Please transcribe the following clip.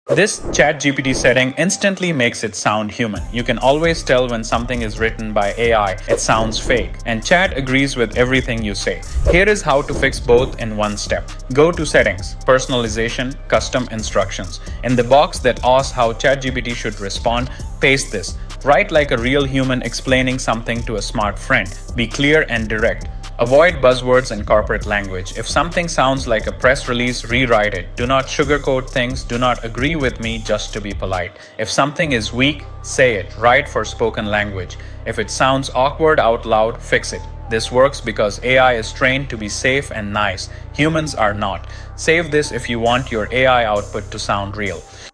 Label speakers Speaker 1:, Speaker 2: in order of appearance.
Speaker 1: This ChatGPT setting instantly makes it sound human. You can always tell when something is written by AI, it sounds fake, and Chat agrees with everything you say. Here is how to fix both in one step. Go to Settings, Personalization, Custom Instructions. In the box that asks how ChatGPT should respond, paste this. Write like a real human explaining something to a smart friend. Be clear and direct. Avoid buzzwords and corporate language. If something sounds like a press release, rewrite it. Do not sugarcoat things. Do not agree with me just to be polite. If something is weak, say it. Write for spoken language. If it sounds awkward out loud, fix it. This works because AI is trained to be safe and nice. Humans are not. Save this if you want your AI output to sound real.